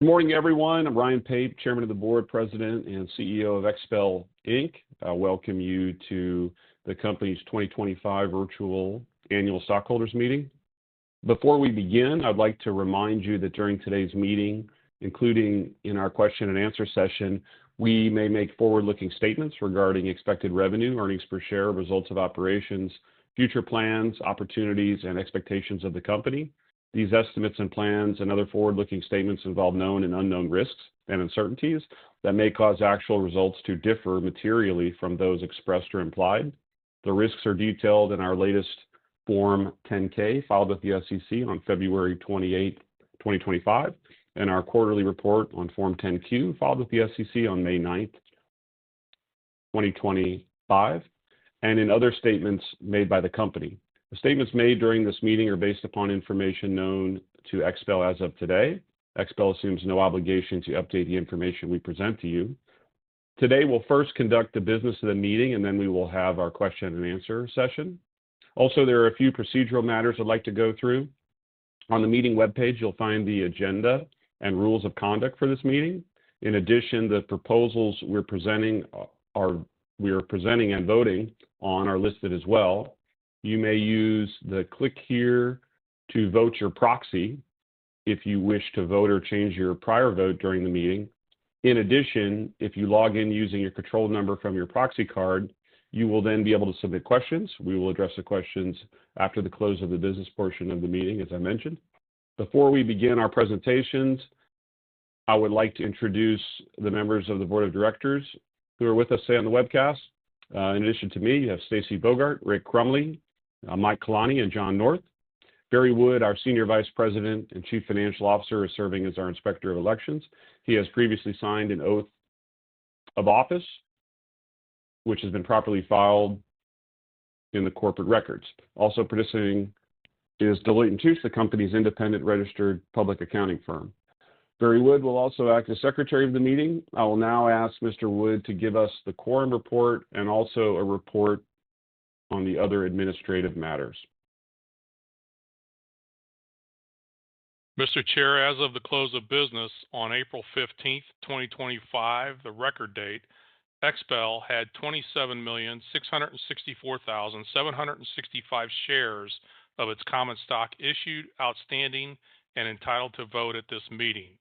Good morning, everyone. I'm Ryan Pape, Chairman of the Board, President, and CEO of XPEL, Inc. I welcome you to the company's 2025 virtual annual stockholders meeting. Before we begin, I'd like to remind you that during today's meeting, including in our question and answer session, we may make forward-looking statements regarding expected revenue, earnings per share, results of operations, future plans, opportunities, and expectations of the company. These estimates and plans and other forward-looking statements involve known and unknown risks and uncertainties that may cause actual results to differ materially from those expressed or implied. The risks are detailed in our latest Form 10-K filed with the SEC on February 28, 2025, and our quarterly report on Form 10-Q filed with the SEC on May 9, 2025, and in other statements made by the company. The statements made during this meeting are based upon information known to XPEL as of today. XPEL assumes no obligation to update the information we present to you. Today, we'll first conduct the business of the meeting, and then we will have our question and answer session. Also, there are a few procedural matters I'd like to go through. On the meeting webpage, you'll find the agenda and rules of conduct for this meeting. In addition, the proposals we are presenting and voting on are listed as well. You may use the click here to vote your proxy if you wish to vote or change your prior vote during the meeting. In addition, if you log in using your control number from your proxy card, you will then be able to submit questions. We will address the questions after the close of the business portion of the meeting, as I mentioned. Before we begin our presentations, I would like to introduce the members of the Board of Directors who are with us today on the webcast. In addition to me, you have Stacy Bogart, Rick Crumley, Mike Kalani, and John North. Barry Wood, our Senior Vice President and Chief Financial Officer, is serving as our Inspector of Elections. He has previously signed an oath of office, which has been properly filed in the corporate records. Also participating is Deloitte & Touche, the company's independent registered public accounting firm. Barry Wood will also act as Secretary of the meeting. I will now ask Mr. Wood to give us the quorum report and also a report on the other administrative matters. Mr. Chair, as of the close of business on April 15th, 2025, the record date, XPEL had 27,664,765 shares of its common stock issued, outstanding, and entitled to vote at this meeting.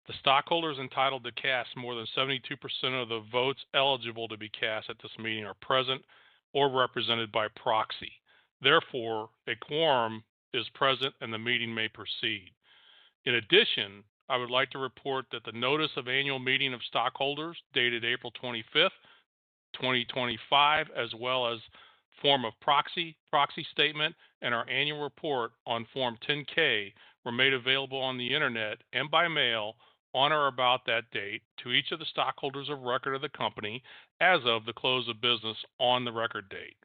The stockholders entitled to cast more than 72% of the votes eligible to be cast at this meeting are present or represented by proxy. Therefore, a quorum is present and the meeting may proceed. In addition, I would like to report that the notice of annual meeting of stockholders dated April 25th, 2025, as well as form of proxy statement, and our annual report on Form 10-K were made available on the internet and by mail on or about that date to each of the stockholders of record of the company as of the close of business on the record date.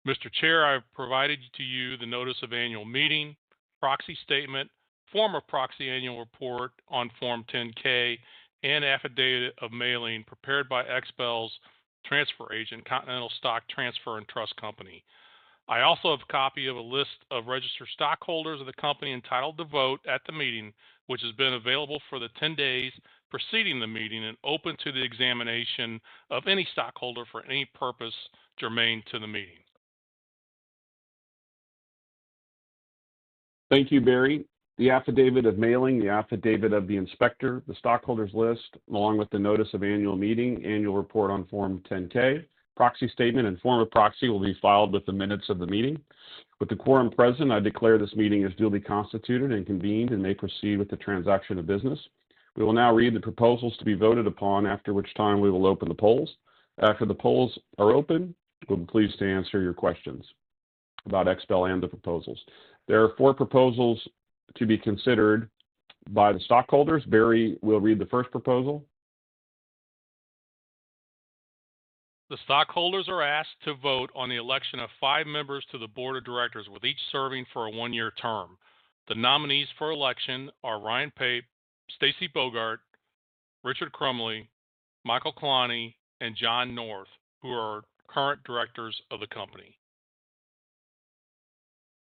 Mr. Chair, I've provided to you the notice of annual meeting, proxy statement, form of proxy annual report on Form 10-K, and affidavit of mailing prepared by XPEL's transfer agent, Continental Stock Transfer and Trust Company. I also have a copy of a list of registered stockholders of the company entitled to vote at the meeting, which has been available for the 10 days preceding the meeting and open to the examination of any stockholder for any purpose germane to the meeting. Thank you, Barry. The affidavit of mailing, the affidavit of the inspector, the stockholders list, along with the notice of annual meeting, annual report on Form 10-K, proxy statement, and form of proxy will be filed with the minutes of the meeting. With the quorum present, I declare this meeting is duly constituted and convened and may proceed with the transaction of business. We will now read the proposals to be voted upon, after which time we will open the polls. After the polls are open, we'll be pleased to answer your questions about XPEL and the proposals. There are 4 proposals to be considered by the stockholders. Barry will read the first proposal. The stockholders are asked to vote on the election of 5 members to the Board of Directors, with each serving for a 1-year term. The nominees for election are Ryan Pape, Stacy Bogart, Richard Crumley, Michael Kalani, and John North, who are current directors of the company.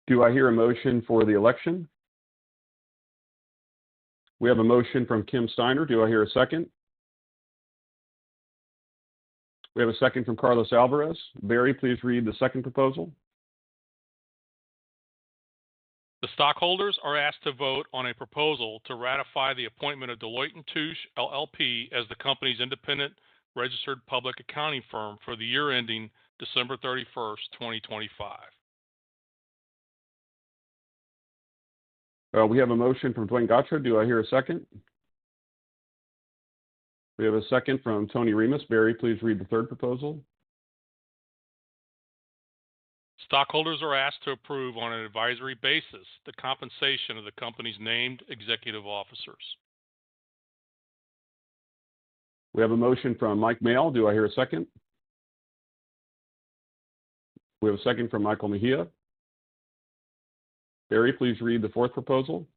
Do I hear a motion for the election? We have a motion from Kim Steiner. Do I hear a second? We have a second from Carlos Alvarez. Barry, please read the second proposal. The stockholders are asked to vote on a proposal to ratify the appointment of Deloitte & Touche LLP as the company's independent registered public accounting firm for the year ending December 31st, 2025. We have a motion from Dwayne Gotcha. Do I hear a second? We have a second from Tony Remus. Barry, please read the third proposal. Stockholders are asked to approve on an advisory basis the compensation of the company's named executive officers. We have a motion from Mike Mail. Do I hear a second? We have a second from Michael Mejia. Barry, please read the fourth proposal.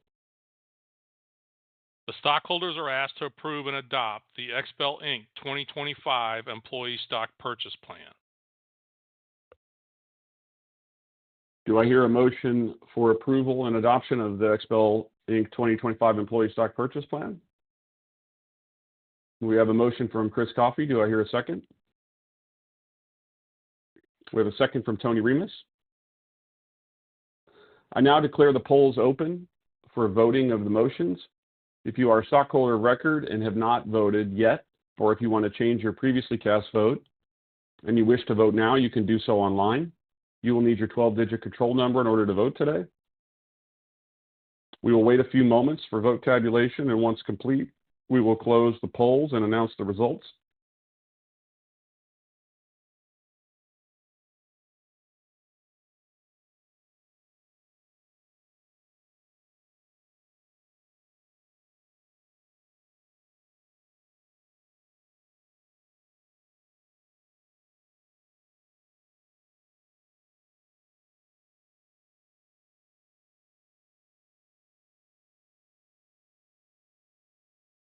The stockholders are asked to approve and adopt the XPEL Inc. 2025 Employee Stock Purchase Plan. Do I hear a motion for approval and adoption of the XPEL Inc. 2025 Employee Stock Purchase Plan? We have a motion from Chris Coffey. Do I hear a second? We have a second from Tony Remus. I now declare the polls open for voting of the motions. If you are a stockholder of record and have not voted yet, or if you want to change your previously cast vote and you wish to vote now, you can do so online. You will need your 12-digit control number in order to vote today. We will wait a few moments for vote tabulation, and once complete, we will close the polls and announce the results.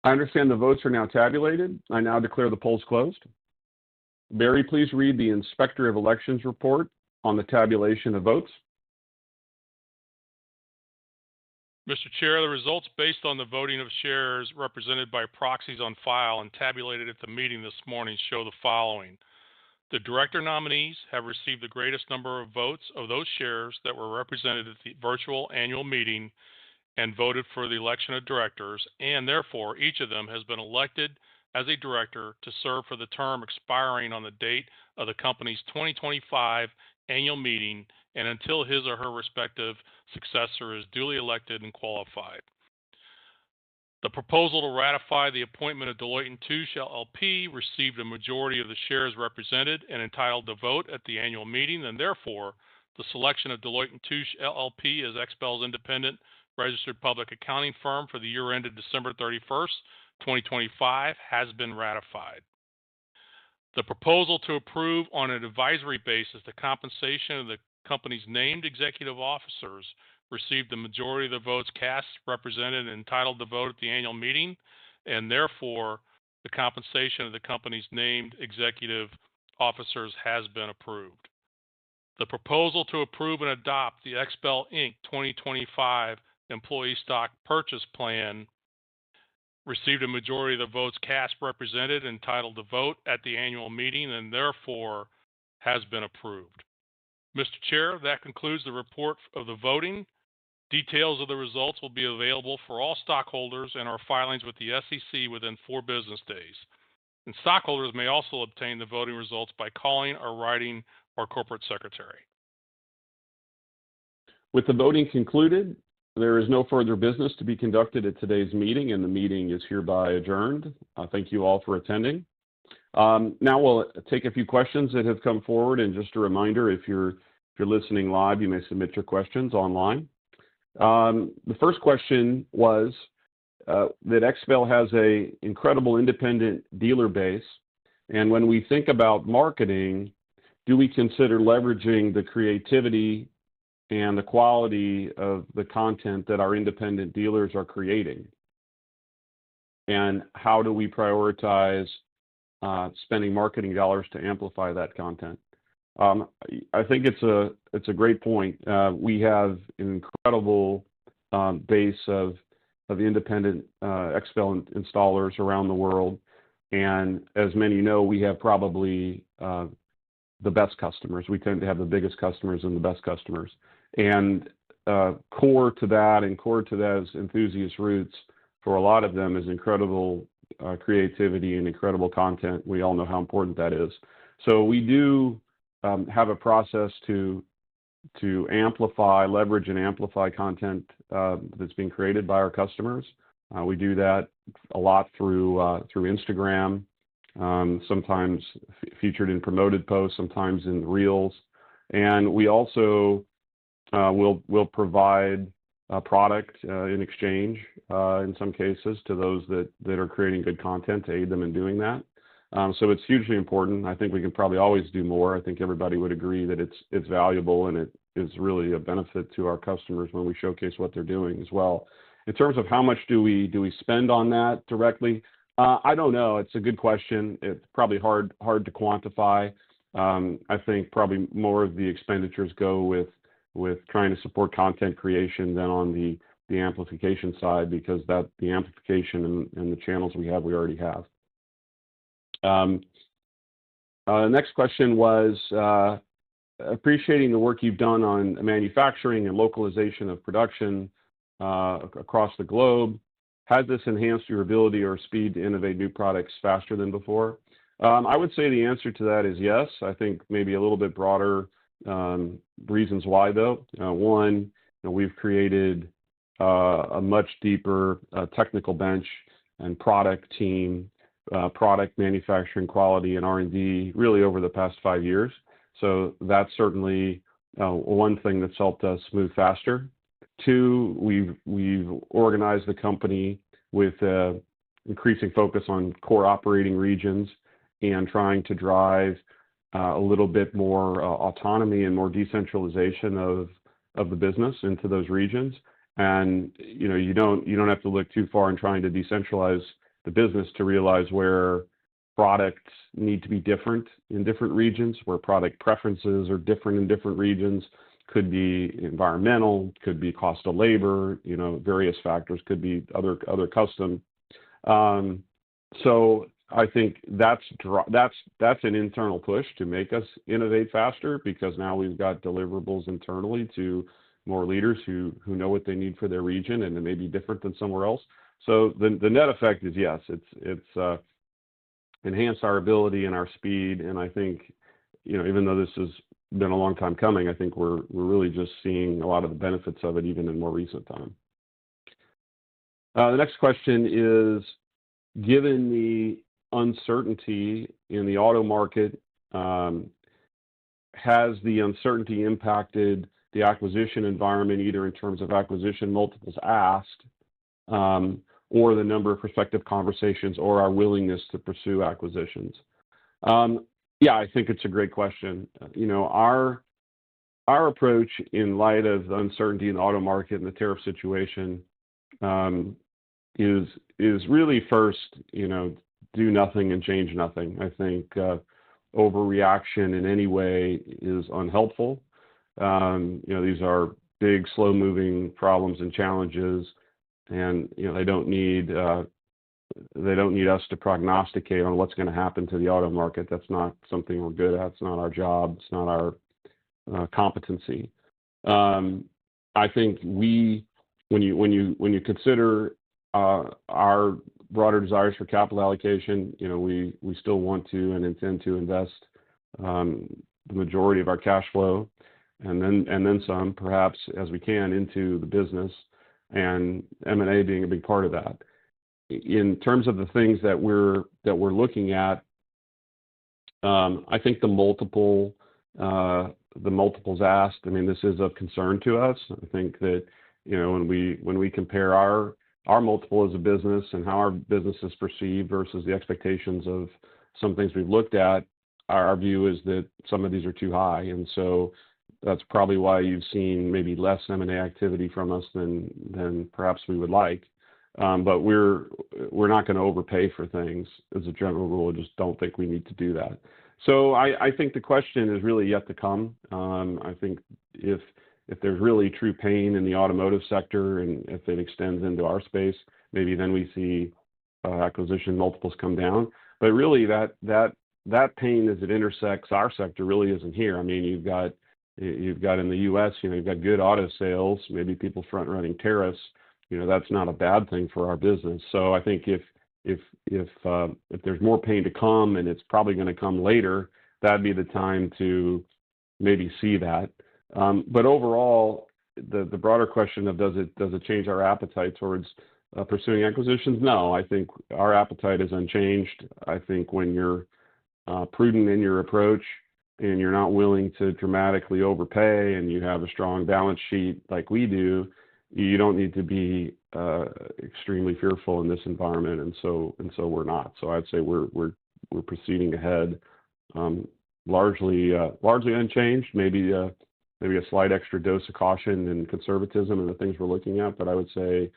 I understand the votes are now tabulated. I now declare the polls closed. Barry, please read the Inspector of Elections report on the tabulation of votes. Mr. Chair, the results based on the voting of shares represented by proxies on file and tabulated at the meeting this morning show the following. The director nominees have received the greatest number of votes of those shares that were represented at the virtual annual meeting and voted for the election of directors, and therefore each of them has been elected as a director to serve for the term expiring on the date of the company's 2025 annual meeting and until his or her respective successor is duly elected and qualified. The proposal to ratify the appointment of Deloitte & Touche LLP received a majority of the shares represented and entitled to vote at the annual meeting, and therefore the selection of Deloitte & Touche LLP as XPEL's independent registered public accounting firm for the year ended December 31st, 2025 has been ratified. The proposal to approve on an advisory basis the compensation of the company's named executive officers received the majority of the votes cast, represented, and entitled to vote at the annual meeting, and therefore the compensation of the company's named executive officers has been approved. The proposal to approve and adopt the XPEL Inc. 2025 Employee Stock Purchase Plan received a majority of the votes cast, represented, and entitled to vote at the annual meeting, and therefore has been approved. Mr. Chair, that concludes the report of the voting. Details of the results will be available for all stockholders in our filings with the SEC within 4 business days. And stockholders may also obtain the voting results by calling or writing our corporate secretary. With the voting concluded, there is no further business to be conducted at today's meeting, and the meeting is hereby adjourned. Thank you all for attending. Now we'll take a few questions that have come forward, and just a reminder, if you're listening live, you may submit your questions online. The first question was that XPEL has an incredible independent dealer base, and when we think about marketing, do we consider leveraging the creativity and the quality of the content that our independent dealers are creating? And how do we prioritize spending marketing dollars to amplify that content? I think it's a great point. We have an incredible base of independent XPEL installers around the world. And as many know, we have probably the best customers. We tend to have the biggest customers and the best customers. And core to that and core to those enthusiast roots for a lot of them is incredible creativity and incredible content. We all know how important that is. So we do have a process to leverage and amplify content that's being created by our customers. We do that a lot through Instagram, sometimes featured in promoted posts, sometimes in reels, and we also will provide a product in exchange in some cases to those that are creating good content to aid them in doing that. So it's hugely important. I think we can probably always do more. I think everybody would agree that it's valuable and it is really a benefit to our customers when we showcase what they're doing as well. In terms of how much do we spend on that directly? I don't know. It's a good question. It's probably hard to quantify. I think probably more of the expenditures go with trying to support content creation than on the amplification side, because the amplification and the channels we already have. Next question was appreciating the work you've done on manufacturing and localization of production across the globe. Has this enhanced your ability or speed to innovate new products faster than before? I would say the answer to that is yes. I think maybe a little bit broader reasons why, though. One, we've created a much deeper technical bench and product team, product manufacturing, quality, and R&D really over the past 5 years. So that's certainly one thing that's helped us move faster. Two, we've organized the company with increasing focus on core operating regions and trying to drive a little bit more autonomy and more decentralization of the business into those regions. And you don't have to look too far in trying to decentralize the business to realize where products need to be different in different regions, where product preferences are different in different regions. Could be environmental, could be cost of labor, various factors, could be other custom. So I think that's an internal push to make us innovate faster, because now we've got deliverables internally to more leaders who know what they need for their region, and it may be different than somewhere else. So the net effect is yes, it's enhanced our ability and our speed, and I think even though this has been a long time coming, I think we're really just seeing a lot of the benefits of it even in more recent time. The next question is, given the uncertainty in the auto market, has the uncertainty impacted the acquisition environment, either in terms of acquisition multiples asked, or the number of prospective conversations, or our willingness to pursue acquisitions? Yeah, I think it's a great question. Our approach in light of the uncertainty in the auto market and the tariff situation is really first, do nothing and change nothing. I think overreaction in any way is unhelpful. These are big, slow-moving problems and challenges, and they don't need us to prognosticate on what's going to happen to the auto market. That's not something we're good at. It's not our job. It's not our competency. I think when you consider our broader desires for capital allocation, we still want to and intend to invest the majority of our cash flow, and then some, perhaps as we can, into the business, and M&A being a big part of that. In terms of the things that we're looking at, I think the multiples asked, this is of concern to us. I think that when we compare our multiple as a business and how our business is perceived versus the expectations of some things we've looked at, our view is that some of these are too high, and so that's probably why you've seen maybe less M&A activity from us than perhaps we would like. But we're not going to overpay for things as a general rule. I just don't think we need to do that. So I think the question is really yet to come. I think if if there's really true pain in the automotive sector and if it extends into our space, maybe then we see acquisition multiples come down. But really, that pain as it intersects our sector really isn't here. I mean, you've got in the U.S., you've got good auto sales, maybe people front running tariffs. That's not a bad thing for our business. So I think if there's more pain to come, and it's probably going to come later, that'd be the time to maybe see that. But overall, the broader question of does it change our appetite towards pursuing acquisitions? No, I think our appetite is unchanged. I think when you're prudent in your approach and you're not willing to dramatically overpay and you have a strong balance sheet like we do, you don't need to be extremely fearful in this environment, and so we're not. So I'd say we're proceeding ahead, largely unchanged. Maybe a slight extra dose of caution and conservatism in the things we're looking at, but I would say,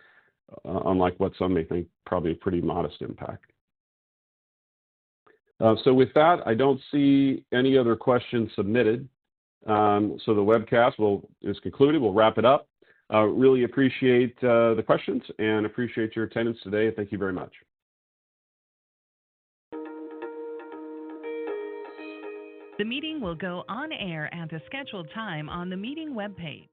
unlike what some may think, probably a pretty modest impact. So with that, I don't see any other questions submitted. So the webcast is concluded. We'll wrap it up. Really appreciate the questions and appreciate your attendance today. Thank you very much. The meeting will go on air at the scheduled time on the meeting webpage.